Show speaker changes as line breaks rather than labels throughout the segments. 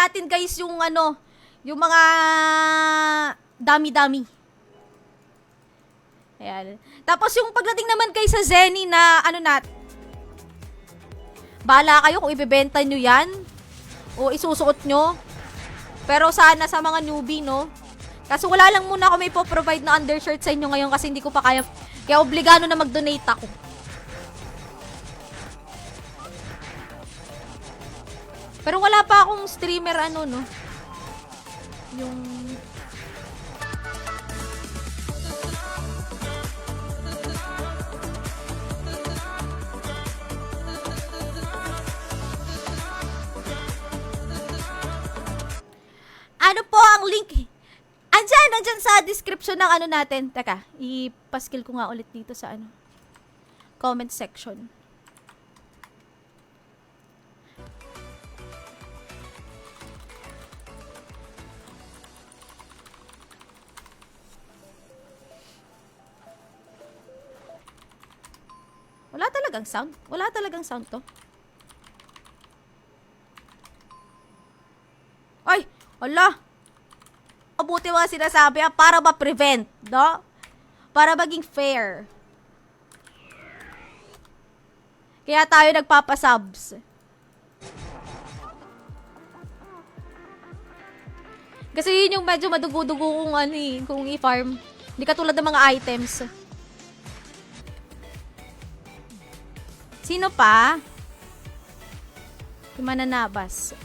natin guys yung ano, yung mga dami-dami. Ayan. Tapos yung pagdating naman kay sa Zenny na ano bahala kayo kung ibebenta nyo yan o isusuot nyo. Pero sana sa mga newbie, no? Kaso wala lang muna ako may po-provide na undershirt sa inyo ngayon kasi hindi ko pa kaya. Kaya obligado na mag-donate ako. Pero wala pa akong streamer ano, no? Yung... Ano po ang link? Andyan sa description ng ano natin. Teka, ipaskill ko nga ulit dito sa ano. Comment section. Wala talagang sound? Wala talagang sound to? Ay! Ala! Mabuti mga sinasabi para ma-prevent, no? Para maging fair. Kaya tayo nagpapasubs. Kasi yun yung medyo madugo-dugo kung ano eh, kung i-farm. Hindi katulad ng mga items. Sino pa? Yung mananabas.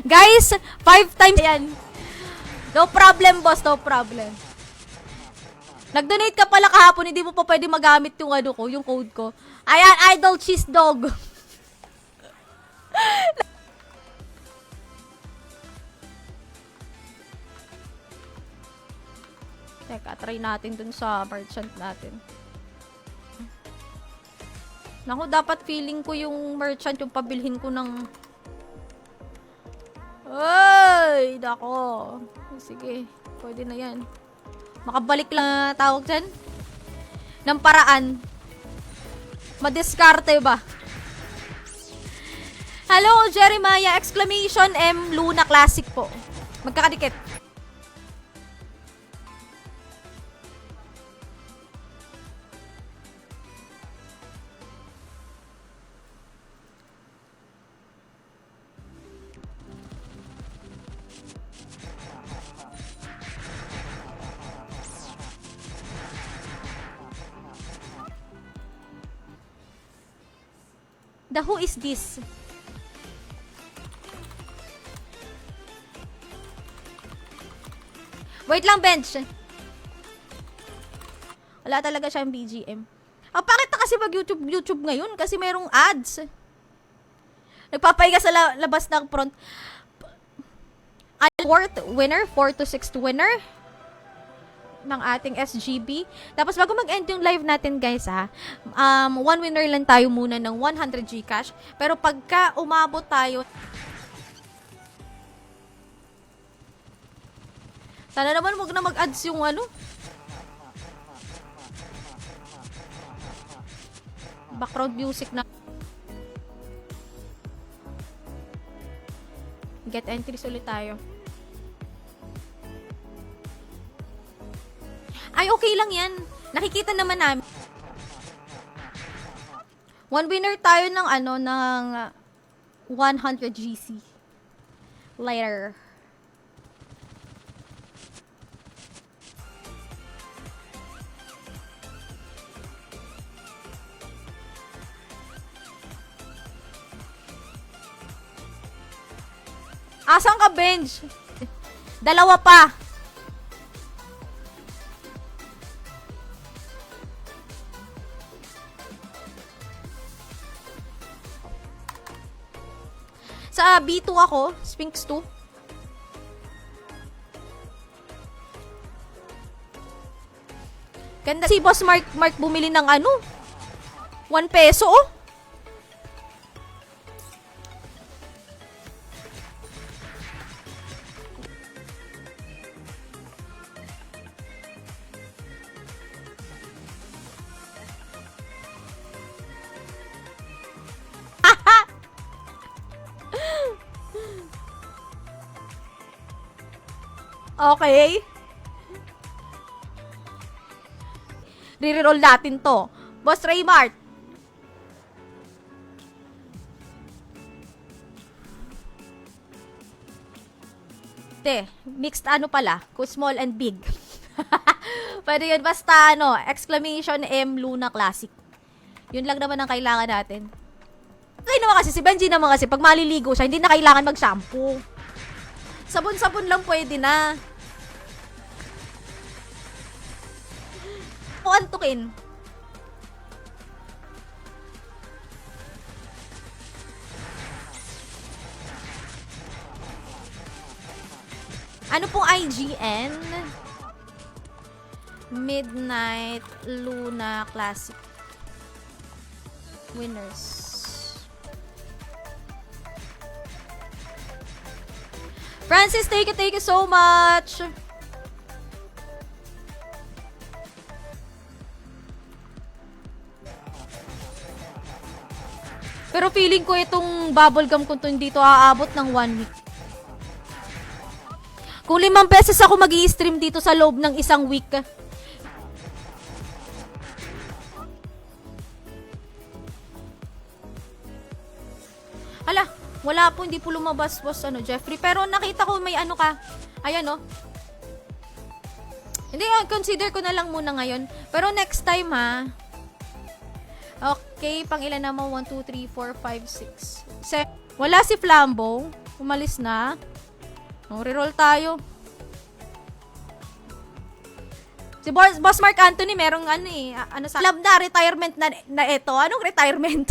Guys, 5 times yan. No problem, boss. No problem. Nag-donate ka pala kahapon, hindi mo pa pwede magamit yung ano ko, yung code ko. Ayan, Idol Cheese Dog. Teka, try natin dun sa merchant natin. Naku, dapat feeling ko yung merchant yung pabilhin ko ng... Ay, nako. Sige, pwede na yan. Makabalik lang tawag dyan. Ng paraan. Madiskarte ba? Hello, Jeremiah! Exclamation M Luna Classic po. Magkakadikit. The who is this? Wait lang, bench. Wala talaga siyang BGM. Ang pangit na kasi mag-YouTube ngayon kasi mayroong ads. Nagpapahiga sa labas ng front. Fourth winner, 4 to 6th winner ng ating SGB. Tapos bago mag-end yung live natin guys one winner lang tayo muna ng 100 Gcash. Pero pagka umabot tayo, sana naman wag na mag-ads yung ano. Background music na. Get entries ulit tayo. Ay, okay lang yan. Nakikita naman namin. One winner tayo ng ano, ng 100 GC. Later. Asan ka, bench? Dalawa pa. Sa B2 ako, Sphinx 2. Ganda si Boss Mark bumili ng ano? 1 peso oh. Okay. Re-roll natin to. Boss Raymart. Mixed ano pala, small and big. Pwede yun, basta ano, exclamation M Luna Classic. Yun lang naman ang kailangan natin. Okay naman kasi, si Benji naman kasi, pag maliligo siya, hindi na kailangan mag-shampoo. Sabon-sabon lang pwede na. O antukin. Ano pong IGN? Midnight Luna Classic winners. Francis, thank you so much. Pero feeling ko itong bubblegum ko dito aabot ng 1 week. Kung 5 beses ako mag-i-stream dito sa loob ng isang week. Hala, wala po, hindi po lumabas, boss, Jeffrey. Pero nakita ko may ano ka. Ayan, Hindi, consider ko na lang muna ngayon. Pero next time, ha. Okay, pang ilan naman? 1, 2, 3, 4, 5, 6. Wala si Flambo. Umalis na. Reroll tayo. Si Boss Mark Anthony, merong love na retirement na ito. Anong retirement?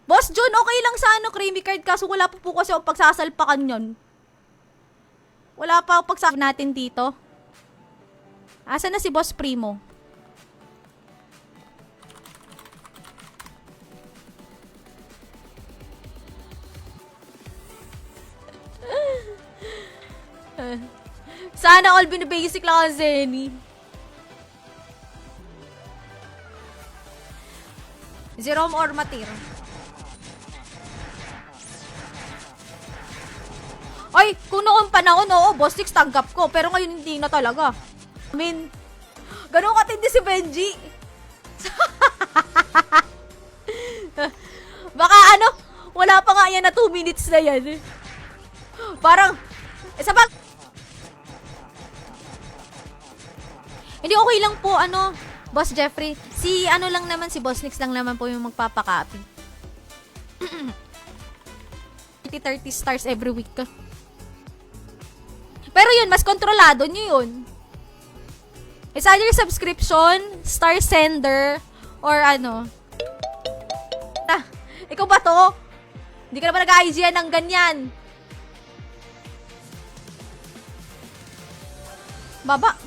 Boss John, okay lang sa creamy card, kaso wala pa po kasi ang pagsasalpakan yun. Wala pa ang pagsasalpakan natin dito. Asa na si Boss Primo? Sana all binibasic lang ang Zenny. Jerome or Matir. Ay, kung noong panahon, Boss 6 tanggap ko. Pero ngayon hindi na talaga. I mean, ganun katindi si Benji. Baka wala pa nga yan na 2 minutes na yan. Parang, hindi, okay lang po, Boss Jeffrey. Si lang naman, si Boss Nix lang naman po yung magpapakopy. 30 stars every week. Pero yun, mas kontrolado nyo yun. It's either subscription, star sender, or ikaw ba to? Hindi ka naman nag-IGN ng ganyan. Baba.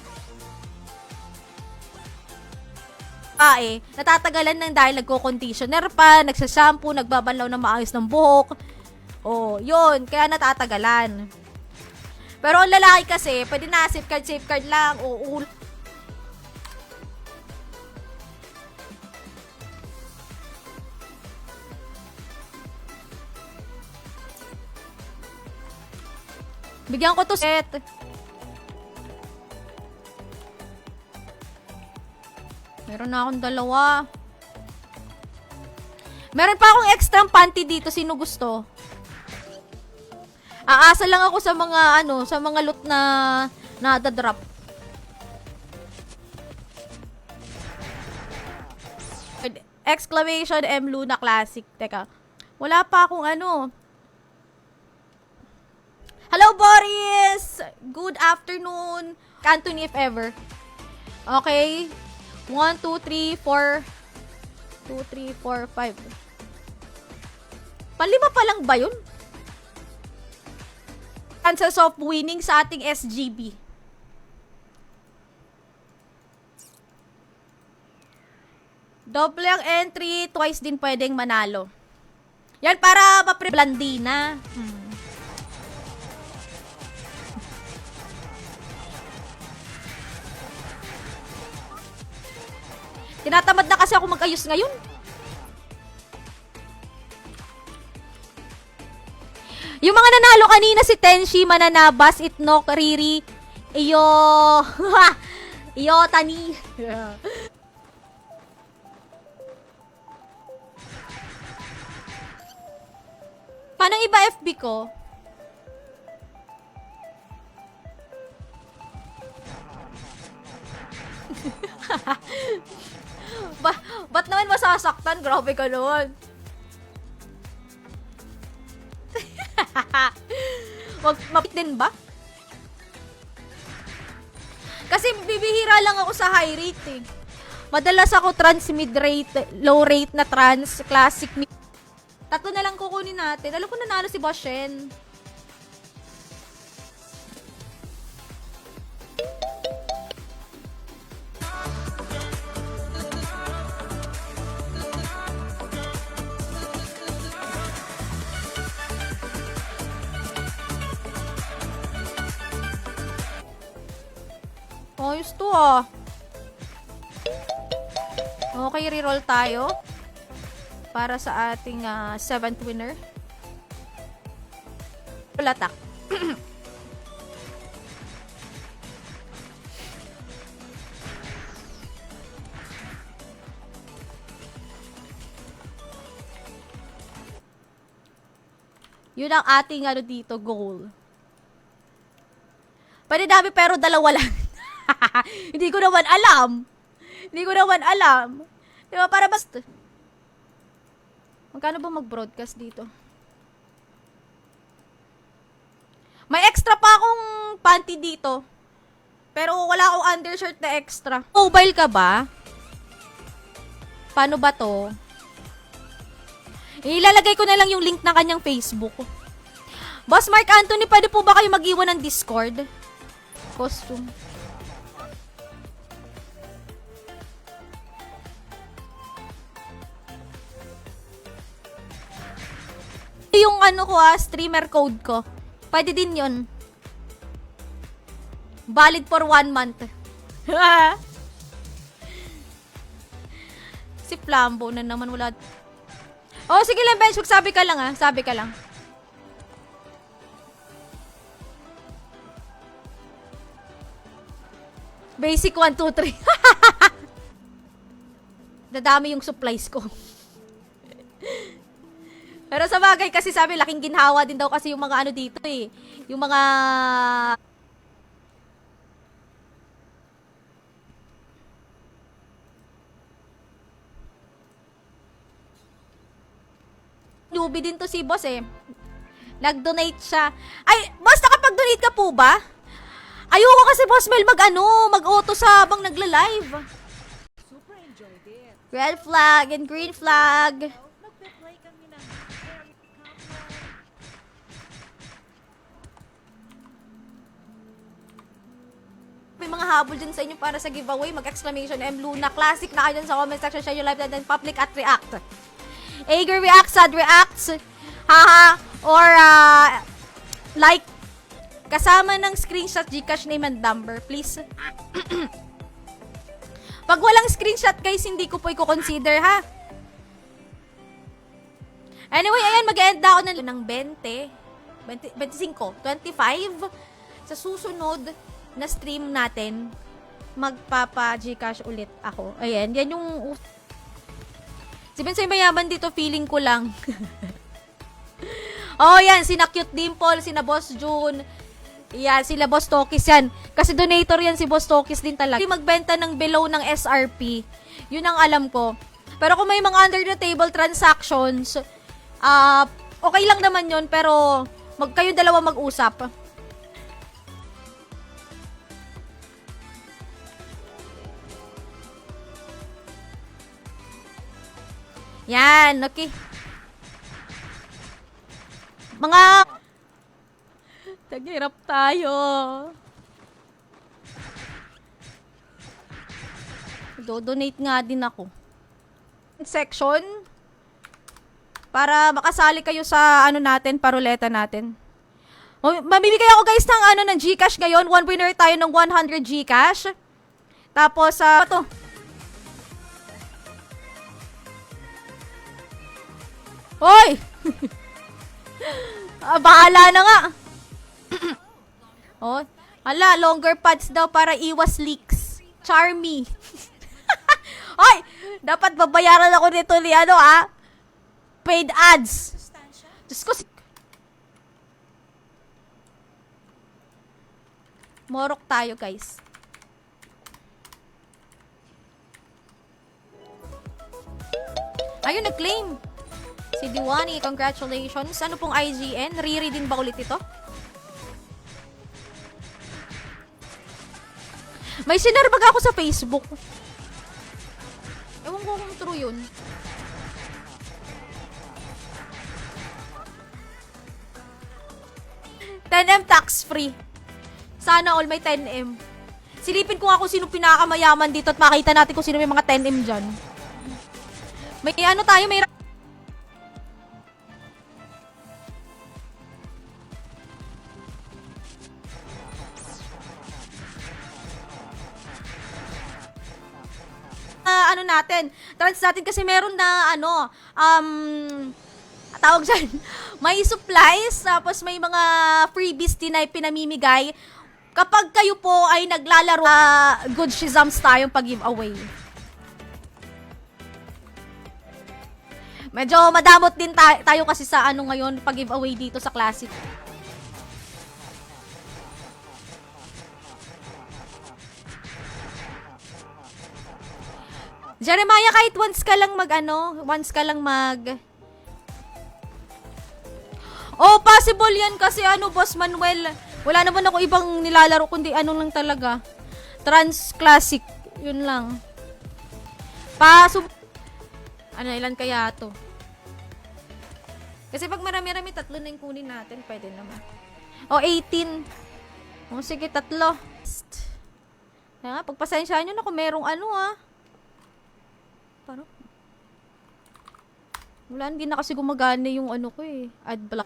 Natatagalan ng dahil nagko-conditioner pa, nagsashampoo, nagbabanlaw ng maayos ng buhok. Yun, kaya natatagalan. Pero ang lalaki kasi, pwede na safeguard lang, bigyan ko to set. Meron na akong 2. Meron pa akong extra panty dito. Sino gusto? Aasa lang ako sa mga sa mga loot na nada-drop. Exclamation M Luna Classic. Teka. Wala pa akong Hello, Boris! Good afternoon. Anthony, if ever. Okay. 1, 2, 3, 4. 2, 3, 4, 5. Palima pa lang ba yun? Chances of winning sa ating SGB. Double ang entry, twice din pwedeng manalo. Yan para Blandina. Tinatamad na kasi ako mag-ayos ngayon. Yung mga nanalo kanina si Tenshi, Mananabas, Itnok, Riri, Iyo, Iyo, Tani. Paano iba FB ko? Ba't naman masasaktan? Grabe ka naman. Mapit din ba? Kasi bibihira lang ako sa high rate eh. Madalas ako trans mid rate, low rate na trans, classic mid. Tatlo na lang kukunin natin. Alam ko nanalo si Boss Shen. Ayos to ah. Okay, reroll tayo. Para sa ating 7th winner. Pulatak. Yun ang ating dito, goal. Pwede dami pero dalawa lang. Hindi ko naman alam. Diba, para basta. Magkano ba mag-broadcast dito? May extra pa akong panty dito. Pero wala akong undershirt na extra. Mobile ka ba? Paano ba to? Ilalagay ko na lang yung link ng kanyang Facebook. Boss Mark Anthony, pwede po ba kayo mag-iwan ng Discord? Costume. Yung streamer code ko. Pwede din yun. Valid for 1 month. Si Flambo na naman wala. Oh, sige lang, Bench. Sabi ka lang Sabi ka lang. Basic 1, 2, 3. Dadami yung supplies ko. Pero sa bagay kasi sabi, laking ginhawa din daw kasi yung mga dito eh. Yung mga... Newbie din to si boss eh. Nag-donate siya. Ay, boss, nakapag-donate ka po ba? Ayoko kasi boss Mel mag-auto sa habang nagla-live. Red flag and green flag. May mga habol dyan sa inyo para sa giveaway. Mag-exclamation M Luna. Classic na kayo dyan sa comment section. Share your live and then public at react. Ager reacts, sad reacts. Haha. Or like. Kasama ng screenshot Gcash name and number. Please. Pag walang screenshot guys, hindi ko po i-consider ha. Anyway, ayan. Mag-end ako ng 20, 25. Sa susunod na stream natin, magpapa-Gcash ulit ako. Ayan, yan yung... Si Bensay Mayaman dito, feeling ko lang. Oh, yan, sina Cute Dimple, sina Boss June, yan, sila Boss Tokis yan. Kasi donator yan si Boss Tokis din talaga. Magbenta ng below ng SRP. Yun ang alam ko. Pero kung may mga under the table transactions, okay lang naman yun, pero kayo dalawa mag-usap. Yan, okay. Mga... Taghirap tayo. Do-donate nga din ako. Section. Para makasali kayo sa natin, paruleta natin. Mamimigay ako guys ng Gcash ngayon. One winner tayo ng 100 Gcash. Tapos, ito. Hoy! Bahala na nga. Oh, ala, longer pads daw para iwas leaks. Charmy. Hoy, dapat babayaran ako nito ni ano paid ads. Diyos ko, morok tayo, guys. Ayun, nag-claim. Si Diwani, congratulations. Ano pong IGN? Riri din ba ulit ito? May sinarbag ako sa Facebook. Ewan ko kung true yun. $10M tax-free. Sana all may 10M. Silipin ko nga kung sino pinakamayaman dito at makita natin kung sino may mga 10M dyan. May ano tayo, may... ano natin, trans natin kasi meron na tawag dyan, may supplies, tapos may mga freebies din na pinamimigay. Kapag kayo po ay naglalaro, good shizams tayong pag-giveaway. Medyo madamot din tayo kasi sa ano ngayon, pag-giveaway dito sa Classic. Jeremiah, kahit once ka lang Oh, possible yan kasi Boss Manuel. Wala naman ako ibang nilalaro kundi lang talaga. Trans Classic. Yun lang. Ilan kaya to? Kasi pag marami-rami, 3 na yung kunin natin. Pwede naman. 18. Sige, 3. Pagpasensyahan nyo na kung merong Parang wala, hindi na kasi gumagana yung ko ad block.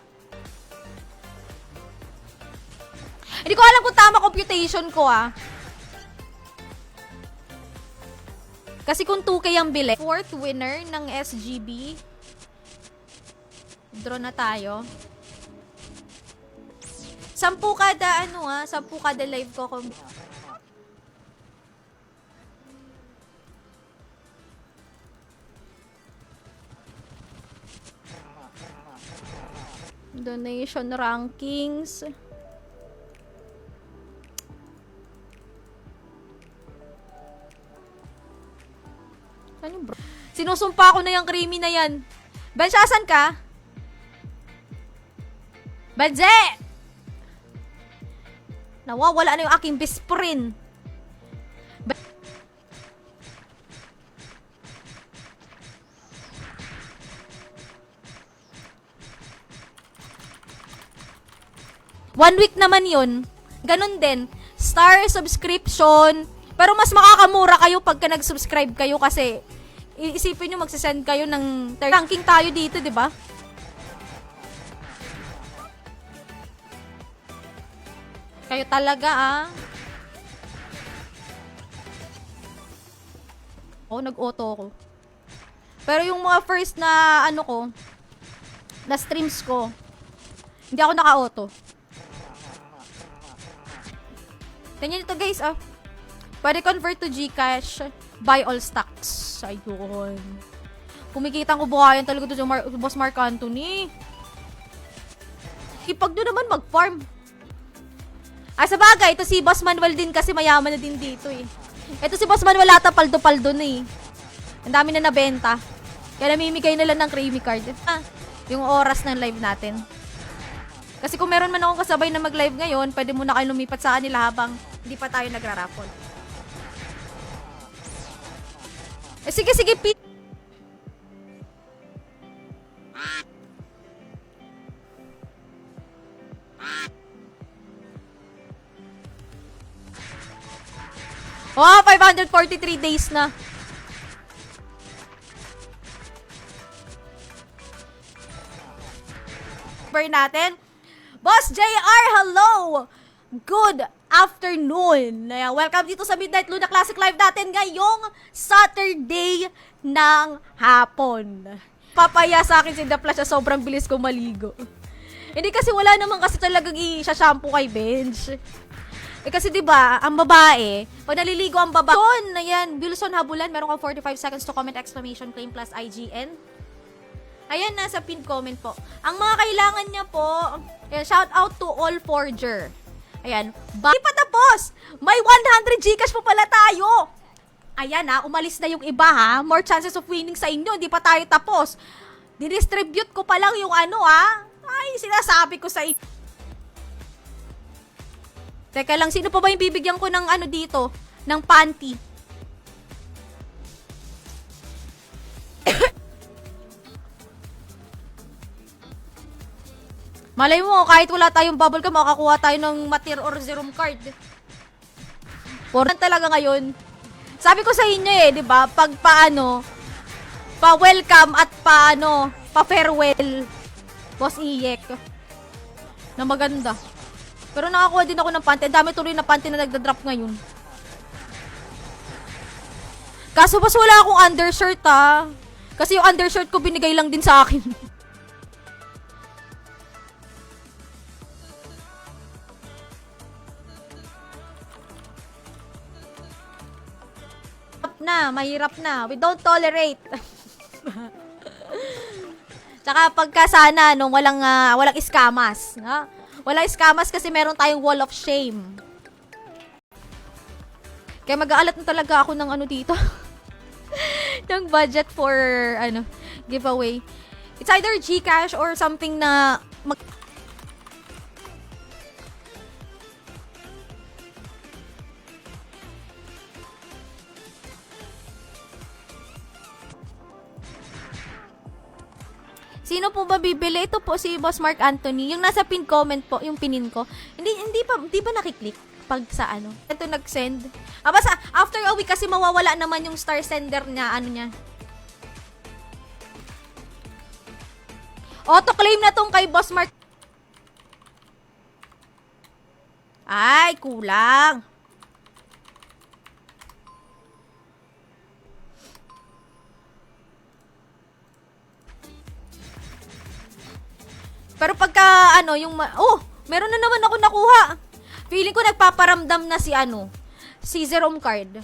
Hindi ko alam kung tama computation ko Kasi kung 2K ang bili. 4th winner ng SGB. Draw na tayo. 10 kada 10 kada live ko. Donation rankings. Ano bro? Sinusumpa ko na yung creamy na yan. Bench, asan ka? Benje! Nawawala na yung aking best friend. One week naman yun. Ganun din. Star subscription. Pero mas makakamura kayo pagka nag-subscribe kayo kasi isipin nyo magsisend kayo ng ranking tayo dito, di ba? Kayo talaga nag-auto ko. Pero yung mga first na na streams ko, hindi ako naka-auto. Ganyan ito guys, pwede convert to GCash, buy all stocks. Ayun. Kumikita ang ubuhayan talaga to Boss Mark Anthony. Ipag doon naman mag-farm. Sa bagay, ito si Boss Manuel din kasi mayaman na din dito Ito si Boss Manuel ata paldo-paldo na Ang dami na nabenta. Kaya namimigay na lang ng creamy card. Yung oras ng live natin. Kasi kung meron man akong kasabay na mag-live ngayon, pwede muna kayo lumipat sa kanila habang hindi pa tayo nagra-raffle. Sige, Pete. Oh, 543 days na. Natin. Boss JR, hello! Good afternoon! Welcome dito sa Midnight Luna Classic Live natin ngayong Saturday ng hapon. Papaya sa akin si The Flash, sobrang bilis ko maligo. Hindi kasi wala naman kasi talagang i-shampoo kay Benj. Kasi 'di ba, ang babae, pag naliligo ang babae, yun, ayan, Wilson Habulan, meron kang 45 seconds to comment exclamation claim plus IGN. Ayan, nasa pinned comment po. Ang mga kailangan niya po, ayan, shout out to all forger. Ayan, di pa tapos. May 100 Gcash po pala tayo. Ayan umalis na yung iba ha. More chances of winning sa inyo, hindi pa tayo tapos. Didistribute ko pa lang yung Ay, sinasabi ko sa inyo. Teka lang, sino pa ba yung bibigyan ko ng dito? Ng panty? Malay mo, kahit wala tayong bubble gum, makakuha tayo ng matir or zerum card. Important talaga ngayon. Sabi ko sa inyo 'di ba? Pag pa-welcome at pa-farewell. Boss Iyek. Na maganda. Pero nakakuha din ako ng panty. Ang dami tuloy na panty na nagda-drop ngayon. Kaso bas wala akong undershirt Kasi yung undershirt ko binigay lang din sa akin. Mahirap na. We don't tolerate. Tsaka pagka sana walang iskamas, Walang iskamas kasi meron tayong wall of shame. Kaya mag-aalat na talaga ako ng dito. ng budget for giveaway. It's either GCash or something na Sino po ba bibili? Ito po si Boss Mark Anthony. Yung nasa pin comment po, yung pinin ko. Hindi ba nakiklik pag sa Ito nag-send. Basta after a week kasi mawawala naman yung star sender niya, niya. Auto-claim na tong kay Boss Mark. Ay, kulang. Pero pagka meron na naman ako nakuha. Feeling ko nagpaparamdam na si Zerum card.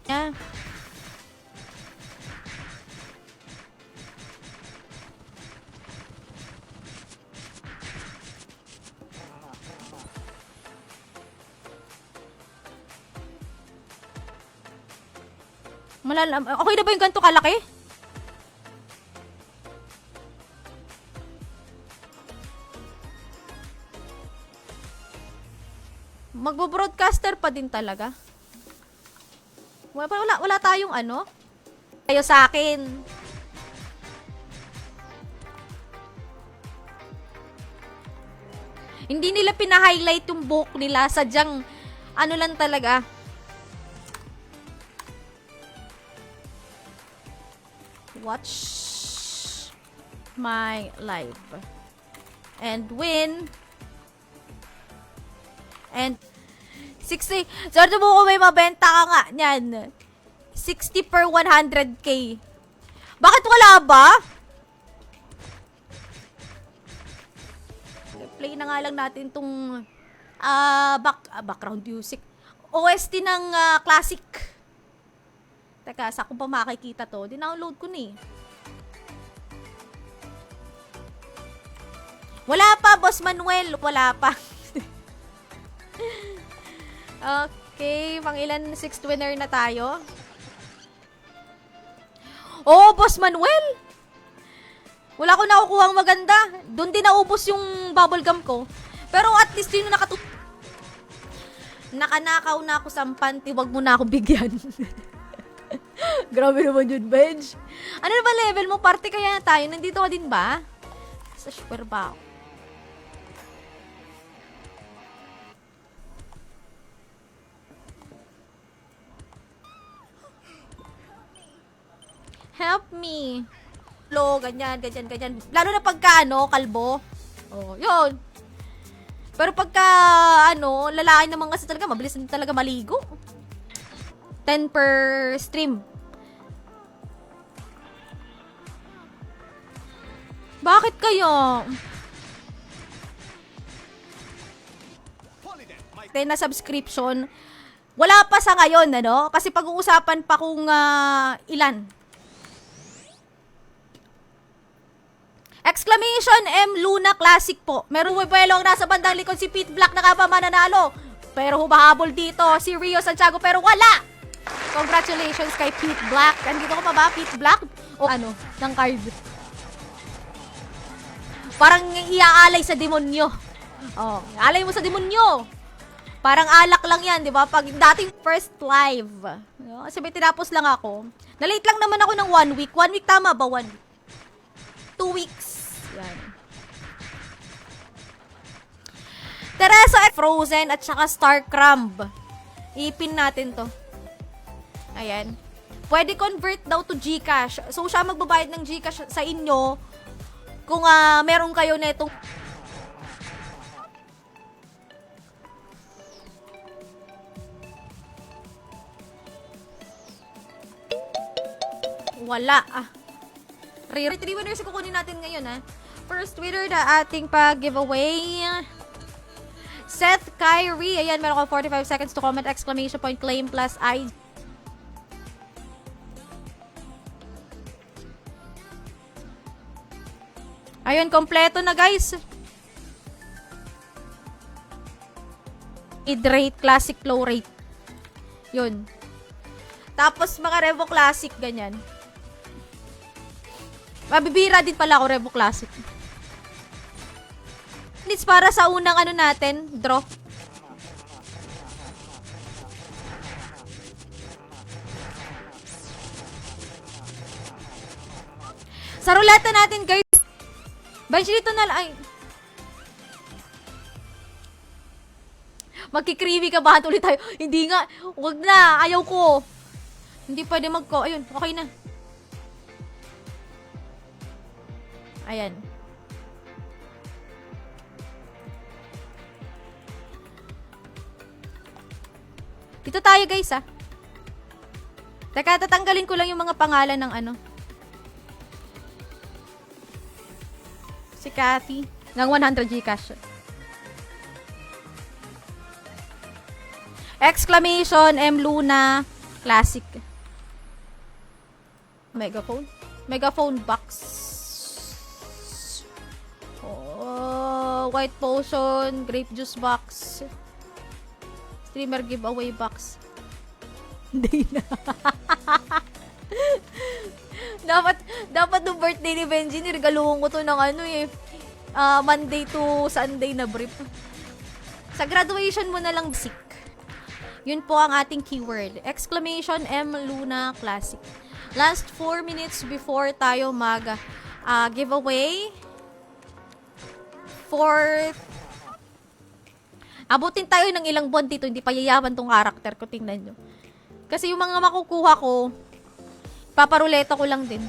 Yeah. Okay na ba yung ganito kalaki? Magbo-broadcaster pa din talaga. Wala tayong Tayo sa akin. Hindi nila pina-highlight yung book nila. Sadyang, lang talaga. Watch my live. And win. And 60. Sorry mo kung may mabenta ka nga niyan. 60 per 100k. Bakit wala ba? Play na nga lang natin tong background music. OST ng classic. Teka, sa kung pa makikita to, dinownload ko na Wala pa, Boss Manuel. Wala pa. Okay, pang ilan 6th winner na tayo. Oh, Boss Manuel! Wala ko nakukuha ang maganda. Doon din naubos yung bubble gum ko. Pero at least yun nakanakaw na ako sa panty, wag mo na ako bigyan. Grabe naman yun, Benj. Ano na ba level mo? Party kaya na tayo? Nandito ka din ba? Sa super ba ako? Help me. Lo, ganyan. Lalo na pagka, kalbo. Oh, yun. Pero pagka, lalaki naman kasi talaga, mabilis na talaga maligo. 10 per stream. Bakit kayo? Na subscription. Wala pa sa ngayon, ano? Kasi pag-uusapan pa kung ilan. Exclamation M Luna Classic po. Meron buwelo ang nasa bandang likod si Pete Black na pa mananalo. Pero humahabol dito si Rio Santiago pero wala. Congratulations kay Pete Black. Andito ko pa ba, Pete Black? O ano, ng card. Parang iaalay sa demonyo. Oh, alay mo sa demonyo. Parang alak lang yan, di ba? Pag dating first live. Kasi may tinapos lang ako. Na-late lang naman ako ng 1 week. 1 week tama ba? 1 week. 2 weeks. Yan. Teresa Frozen at saka Star Crumb. Ipin natin to. Ayan. Pwede convert daw to GCash. So, siya magbabayad ng GCash sa inyo kung meron kayo na itong wala. 3 winners yung kukunin natin ngayon, First winner na ating pag-giveaway. Seth Kyrie. Ayan, meron ko 45 seconds to comment. Exclamation point, claim plus I. Ayun, kompleto na, guys. Hydrate, classic flow rate. Yun. Tapos, mga Revo Classic, ganyan. Mabibira din pala ako Revo Classic. It's para sa unang ano natin, draw. Sa ruleta natin, guys. Banshi dito na lang. Ay. Magkikrivi ka ba? Ulit tayo. Hindi nga. Huwag na. Ayaw ko. Hindi pwede magko. Ayun. Okay na. Ayan. Dito tayo, guys, Teka, tatanggalin ko lang yung mga pangalan ng ano. Si Kathy. Ng 100 Gcash. Exclamation M Luna Classic. Megaphone. Megaphone box. White potion, grape juice box. Streamer giveaway box. Hindi na. dapat no birthday ni Benji, niregaluhan ko to ng Monday to Sunday na brief. Sa graduation mo na lang sick. Yun po ang ating keyword. Exclamation M Luna Classic. Last 4 minutes before tayo mag giveaway. Abutin tayo ng ilang buwan dito, hindi pa yayaman tong karakter ko, tingnan nyo. Kasi yung mga makukuha ko, paparuleta ko lang din.